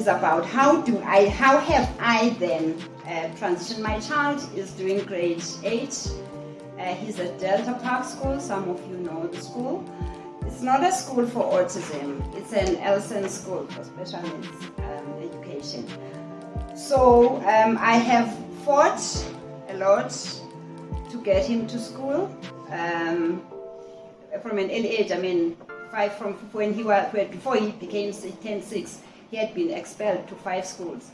is about how have I then transitioned. My child is doing grade 8. He's at Delta Park School. Some of you know the school. It's not a school for autism. It's an LSN school for special needs education. So I have fought a lot to get him to school from an early age. I mean, before he became 10-6, he had been expelled to 5 schools.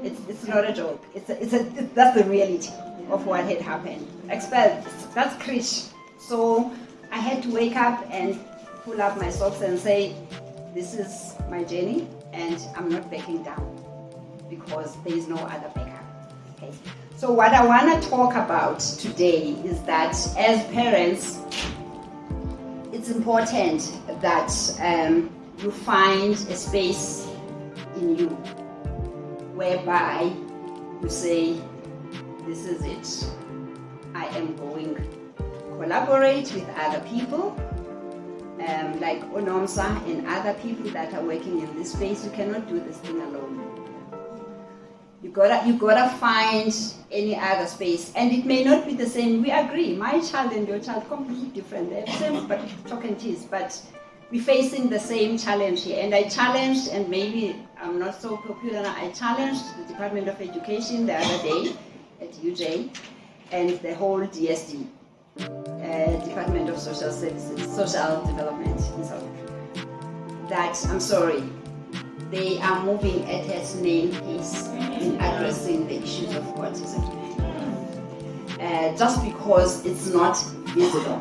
It's not a joke. That's the reality of what had happened. Expelled. That's Krish. So I had to wake up and pull up my socks and say, this is my journey, and I'm not backing down because there is no other backup. Okay. So what I want to talk about today is that as parents, it's important that you find a space in you whereby you say, this is it. I am going to collaborate with other people, like Onomsa and other people that are working in this space. You cannot do this thing alone. You gotta find any other space, and it may not be the same. We agree, my child and your child completely different. They're the same, but chalk and cheese. But we're facing the same challenge here. And I challenged, and maybe I'm not so popular now, I challenged the Department of Education the other day at UJ and the whole DSD, Department of Social Services, Social Development in South Africa, that I'm sorry, they are moving at a snail pace in addressing the issues of autism. Just because it's not visible,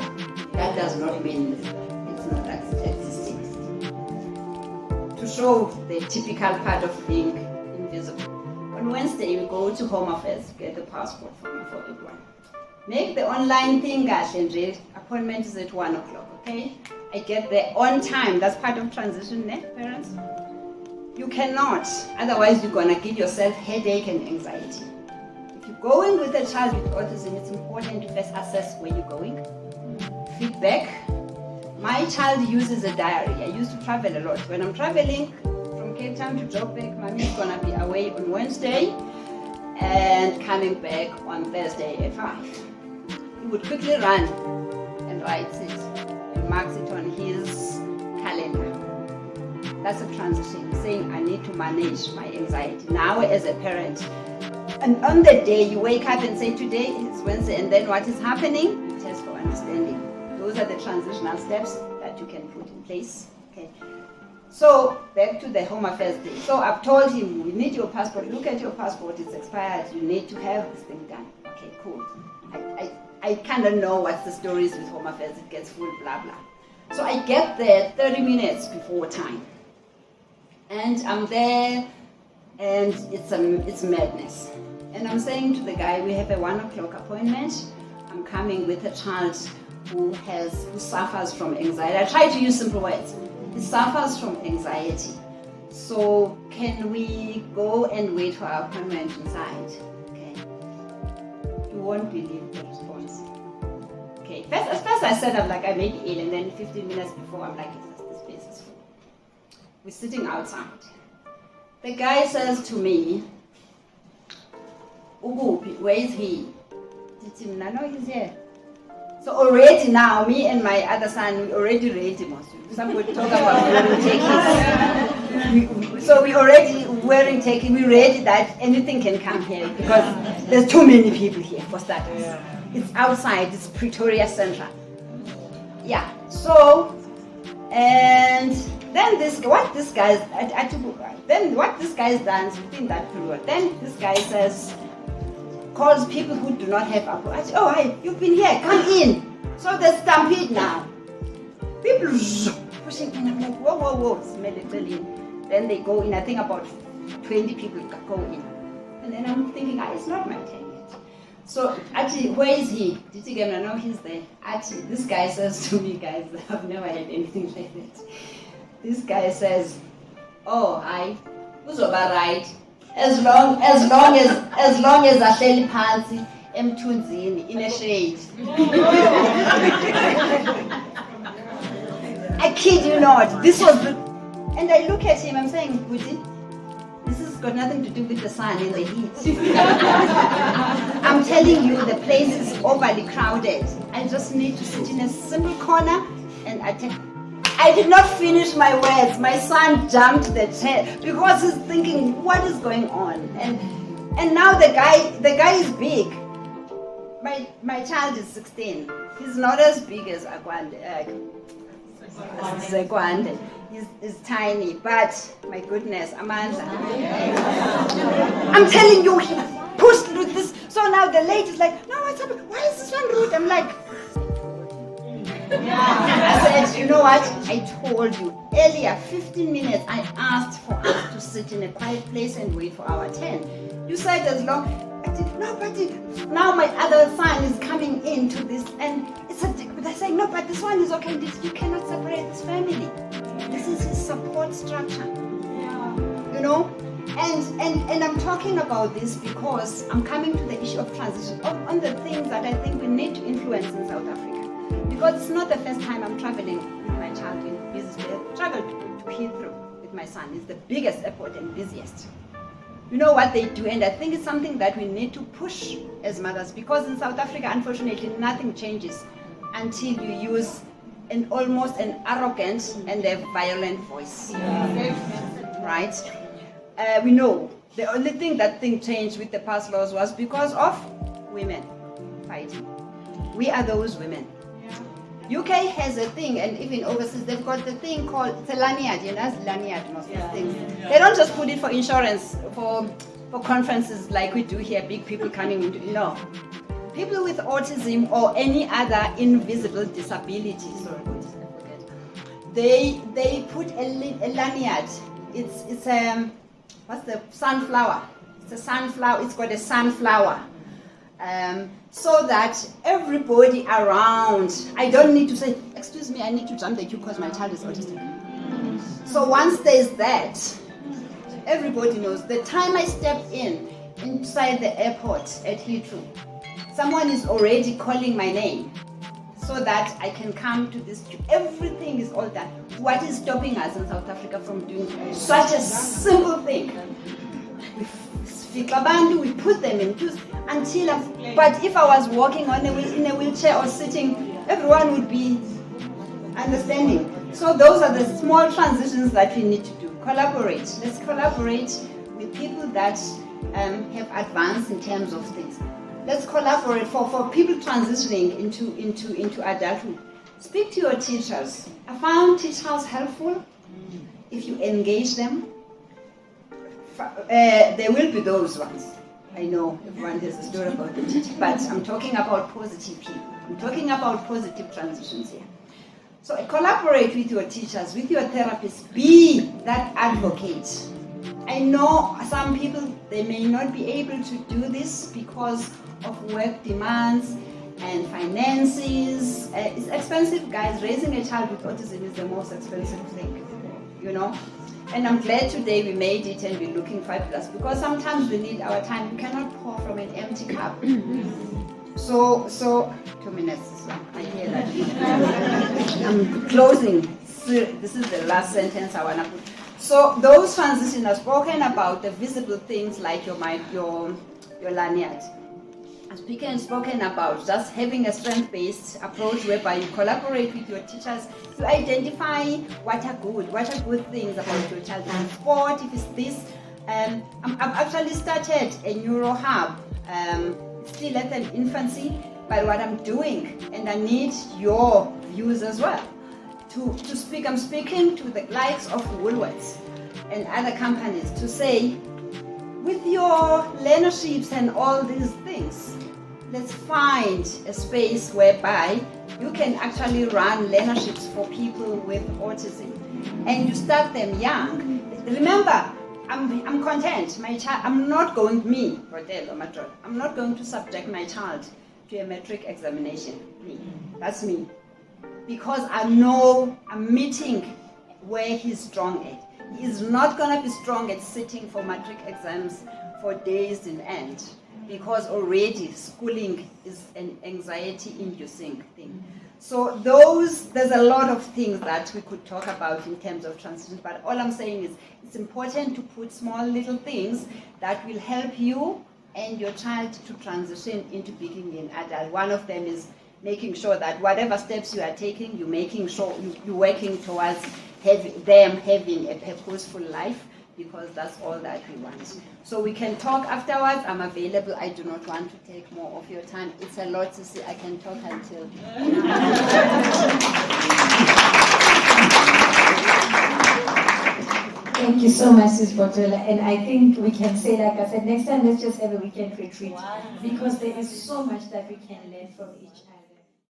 that does not mean it's not existing. To show the typical part of being invisible. On Wednesday, we go to Home Affairs to get the passport for everyone. Make the online thing, and appointment is at 1 o'clock, okay? I get there on time. That's part of transition, parents? You cannot, otherwise you're gonna give yourself headache and anxiety. If you're going with a child with autism, it's important to first assess where you're going. Feedback. My child uses a diary. I used to travel a lot. When I'm traveling from Cape Town to Joburg, Mommy is gonna be away on Wednesday and coming back on Thursday at 5. He would quickly run and writes it and marks it on his calendar. That's a transition, saying I need to manage my anxiety. Now as a parent, and on the day you wake up and say today is Wednesday, and then what is happening? You test for understanding. Those are the transitional steps that you can put in place. Okay. So back to the Home Affairs day. So I've told him, we need your passport. Look at your passport, it's expired. You need to have this thing done. Okay, cool. I kind of know what the story is with Home Affairs. It gets full, blah, blah. So I get there 30 minutes before time. And I'm there, and it's madness. And I'm saying to the guy, we have a 1 o'clock appointment. I'm coming with a child who suffers from anxiety. I try to use simple words. He suffers from anxiety. So can we go and wait for our appointment inside? Okay. You won't believe the response. Okay. First I said, I'm like, I may be ill, and then 15 minutes before, I'm like, this place is full. We're sitting outside. The guy says to me, Ugupi, where is he? No, he's here. So already now, me and my other son, we already ready. Somebody talk about wearing takings. So we already wearing taking. We ready that anything can come here because there's too many people here for starters. Yeah. It's outside. It's Pretoria Central. Yeah. So and then what this guy's done within that period. Then this guy calls people who do not have approval. I say, oh, hi, you've been here, come in. So there's stampede now. People pushing in. I'm like, whoa, smell it in. Then they go in. I think about 20 people go in. And then I'm thinking, it's not my turn yet. So actually, where is he? Did you get know he's there? Actually, this guy says to me, guys, I've never had anything like that. This guy says, who's over right? As long as ahleli phansi emthunzini in a shade. I kid you not. This was and I look at him, I'm saying, Guti, got nothing to do with the sun and the heat. I'm telling you, the place is overly crowded. I just need to sit in a simple corner and I did not finish my words. My son jumped the chair because he's thinking, what is going on? And now the guy is big. My child is 16. He's not as big as Zekwande. He's tiny, but my goodness, Amanda. I'm telling you, he pushed through this. So now the lady's like, no, what's happening? Why is this one rude? I'm like, I said, you know what? I told you earlier, 15 minutes, I asked for us to sit in a quiet place and wait for our turn. You said as long. I said, no, but now my other son is coming into this, and they're saying, no, but this one is okay. You cannot separate this family. This is his support structure. You know? And I'm talking about this because I'm coming to the issue of transition, on the things that I think we need to influence in South Africa. Because it's not the first time I'm traveling with my child in business. I traveled to Heathrow with my son. It's the biggest airport and busiest. You know what they do, and I think it's something that we need to push as mothers, because in South Africa, unfortunately, nothing changes until you use almost an arrogant and a violent voice. Right? We know the only thing that changed with the past laws was because of women fighting. We are those women. UK has a thing, and even overseas, they've got the thing called, it's a lanyard, you know, it's lanyard, most of the things. They don't just put it for insurance, for conferences like we do here, big people coming into, no. People with autism or any other invisible disability, they put a lanyard. It's what's the sunflower? It's a sunflower, it's got a sunflower. So that everybody around, I don't need to say, excuse me, I need to jump the queue because my child is autistic. So once there's that, everybody knows. The time I step inside the airport at Heathrow, someone is already calling my name so that I can come to this queue. Everything is all done. What is stopping us in South Africa from doing such a simple thing? We put them in queues but if I was walking in a wheelchair or sitting, everyone would be understanding. So those are the small transitions that we need to do. Collaborate. Let's collaborate with people that have advanced in terms of things. Let's collaborate for people transitioning into adulthood. Speak to your teachers. I found teachers helpful if you engage them. There will be those ones. I know everyone has a story about the teacher, but I'm talking about positive people. I'm talking about positive transitions here. So collaborate with your teachers, with your therapists. Be that advocate. I know some people, they may not be able to do this because of work demands and finances. It's expensive, guys. Raising a child with autism is the most expensive thing, you know. And I'm glad today we made it and we're looking fabulous, because sometimes we need our time. We cannot pour from an empty cup. So 2 minutes. I hear that. I'm closing. This is the last sentence I want to put. So those transitions are spoken about, the visible things like your lanyard. Spoken about just having a strength-based approach whereby you collaborate with your teachers to identify what are good things about your child in sport. If it's this, I've actually started a neuro hub, still at an infancy, but what I'm doing, and I need your views as well to speak. I'm speaking to the likes of Woolworths and other companies to say, with your learnerships and all these things, let's find a space whereby you can actually run learnerships for people with autism, and you start them young. Remember, I'm content. My child, I'm not going to subject my child to a matric examination. That's me, because I know I'm meeting where he's strong at. He's not going to be strong at sitting for matric exams for days in end, because already schooling is an anxiety-inducing thing. So there's a lot of things that we could talk about in terms of transition, but all I'm saying is it's important to put small little things that will help you and your child to transition into becoming an adult. One of them is making sure that whatever steps you are taking, you're making sure you're working towards them having a purposeful life, because that's all that we want. So we can talk afterwards. I'm available. I do not want to take more of your time. It's a lot to see. I can talk until... Thank you so much, Ms. Votelwa. And I think we can say, like I said, next time let's just have a weekend retreat. Because there is so much that we can learn from each other.